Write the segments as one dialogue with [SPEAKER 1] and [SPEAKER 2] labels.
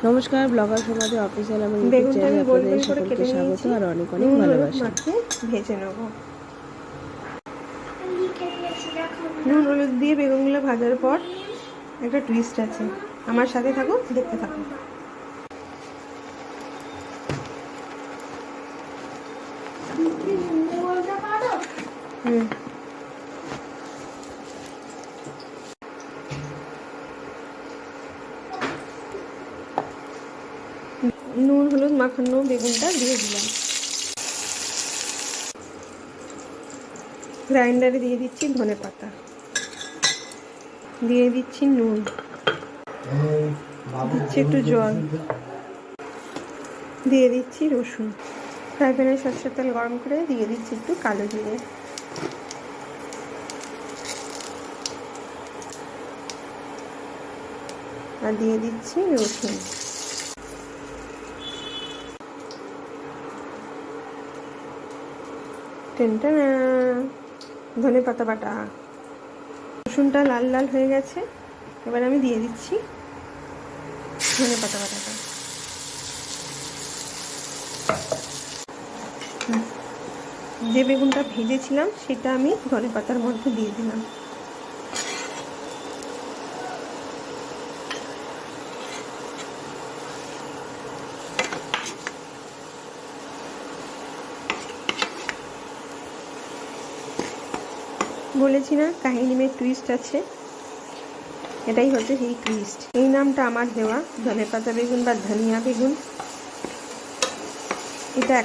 [SPEAKER 1] নমস্কার, ব্লগার সমাজে অফিসিয়াল আমার ইউটিউব চ্যানেলে আপনাদের সকলকে স্বাগত আর অনেক অনেক ভালোবাসা।
[SPEAKER 2] ভেজে নেব নুন হলুদ দিয়ে বেগুনগুলো ভাজার পর একটা টুইস্ট আছে, আমার সাথে থাকো, দেখতে থাকো। নুন হলুদ মাখানো বেগুনটা দিয়ে দিলাম, গ্রাইন্ডারে দিয়ে দিচ্ছি ধনে পাতা, দিয়ে দিচ্ছি নুন, দিচ্ছি একটু জল, দিয়ে দিচ্ছি রসুন। ফ্রাই প্যানে সরষের তেল গরম করে দিয়ে দিচ্ছি একটু কালো জিরে, আর দিয়ে দিচ্ছি রসুন। ধনে পাতা বাটা, রসুনটা লাল লাল হয়ে গেছে, এবার আমি দিয়ে দিচ্ছি ধনে পাতা বাটাটা। যে বেগুনটা ভেজেছিলাম সেটা আমি ধনে পাতার মধ্যে দিয়ে দিলাম। বলেছি না কাহিনী মে টুইস্ট আছে, এটাই হচ্ছে সেই টুইস্ট। এই নামটা আমার দেওয়া, ধনেপাতা বেগুন বা ধনিয়া বেগুন। এটা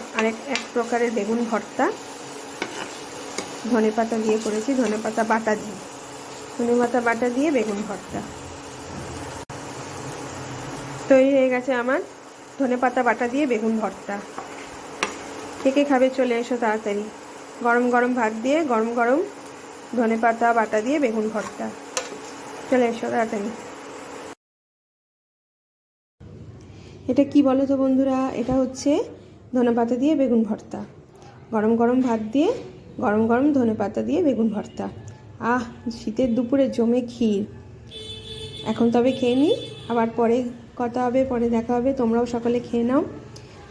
[SPEAKER 2] এক প্রকারের বেগুন ভর্তা, ধনেপাতা দিয়ে করেছি, ধনেপাতা বাটা দিয়ে বেগুন ভর্তা তৈরি হয়ে গেছে আমার ধনেপাতা বাটা দিয়ে বেগুন ভর্তা। কে কে খাবে চলে এসো তাড়াতাড়ি। গরম গরম ভাত দিয়ে গরম গরম ধনেপাতা বাটা দিয়ে বেগুন ভর্তা, চলে এসো তাড়াতাড়ি। এটা কি বলো তো বন্ধুরা, এটা হচ্ছে ধনেপাতা দিয়ে বেগুন ভর্তা, গরম গরম ভাত দিয়ে গরম গরম ধনেপাতা দিয়ে বেগুন ভর্তা। আহ, শীতের দুপুরে জমে ক্ষীর। এখন তবে খেয়ে নিই, আবার পরে কথা হবে, পরে দেখা হবে। তোমরাও সকলে খেয়ে নাও,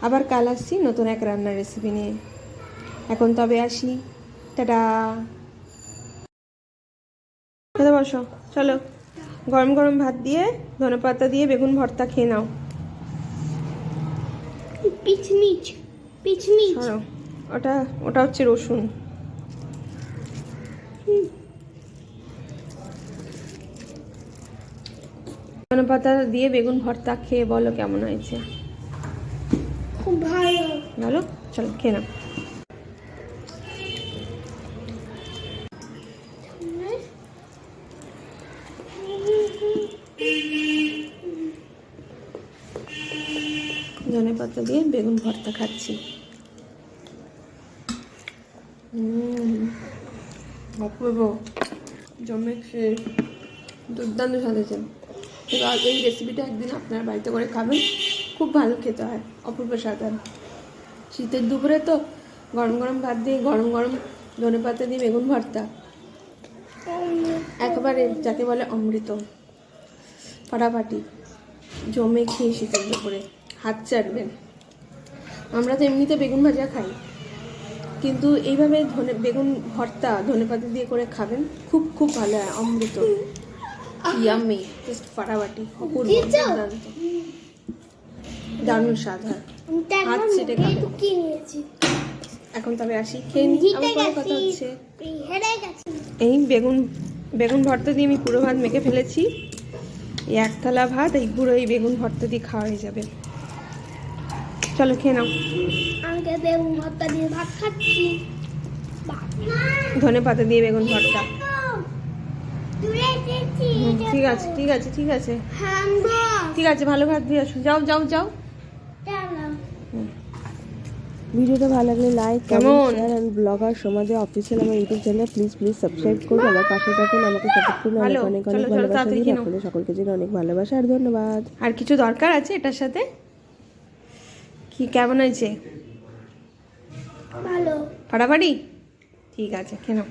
[SPEAKER 2] আবার কাল আসছি নতুন এক রান্নার রেসিপি নিয়ে। এখন তবে আসি, টাটা। খেতে বসো, চলো। গরম গরম ভাত দিয়ে ধনেপাতা দিয়ে বেগুন ভর্তা খেয়ে নাও। ওটা হচ্ছে রসুন। ধনেপাতা দিয়ে বেগুন ভর্তা খেয়ে বলো কেমন হয়েছে।
[SPEAKER 3] খুব ভালো।
[SPEAKER 2] ভালো, চলো খেয়ে নাও। ধনেপাতা দিয়ে বেগুন ভর্তা খাচ্ছি। অপূর্ব, জমে খেয়ে দুর্দান্ত সাজেছে। এই রেসিপিটা একদিন আপনার বাড়িতে করে খাবেন, খুব ভালো খেতে হয়, অপূর্ব স্বাদ হয়। শীতের দুপুরে তো গরম গরম ভাত দিয়ে গরম গরম ধনেপাতা দিয়ে বেগুন ভর্তা একেবারে যাকে বলে অমৃত, ফাটাফাটি, জমে খেয়ে শীতের দুপুরে হাত চাটবেন। আমরা তো এমনিতে বেগুন ভাজা খাই, কিন্তু এইভাবে বেগুন ভর্তা ধনেপাতা দিয়ে করে খাবেন, খুব খুব ভালো হয়, অমৃত, ইয়াম্মি, জাস্ট ফাটাফাটি, অপূর্ব, দুর্দান্ত, দারুণ স্বাদ হয়, হাত চেটে খাবেন। এখন তবে আসি, খেয়ে নিই, আবার পরে কথা হচ্ছে। এই বেগুন ভর্তা দিয়ে আমি পুরো ভাত মেখে ফেলেছি। এই এক থালা ভাত এই পুরো এই বেগুন ভর্তা দিয়ে খাওয়া হয়ে যাবে। চলো খেয়ে নাও।
[SPEAKER 3] বেগুন ভর্তা দিয়ে ভাত খাচ্ছি,
[SPEAKER 2] ধনেপাতা দিয়ে বেগুন ভর্তা। ঠিক আছে ঠিক আছে ঠিক আছে ঠিক আছে, ভালো ভাত দিয়ে আসো, যাও যাও যাও।
[SPEAKER 1] ভিডিওটা ভালো লাগলে like, comment, share and blogger সমাজে অফিসিয়াল আমার ইউটিউব চ্যানেল প্লিজ সাবস্ক্রাইব করুন। আমার পাশে থাকুন, আমাকে সাপোর্ট করুন। অনেক অনেক অনেক ভালোবাসা দিন আপনাদের সকলকে, জন্য অনেক ভালোবাসা আর ধন্যবাদ।
[SPEAKER 2] আর কিছু দরকার আছে এটার সাথে? কি কেমন হয়েছে?
[SPEAKER 3] ভালো,
[SPEAKER 2] ফাটাফাটি, ঠিক আছে, খেয়ে নাও।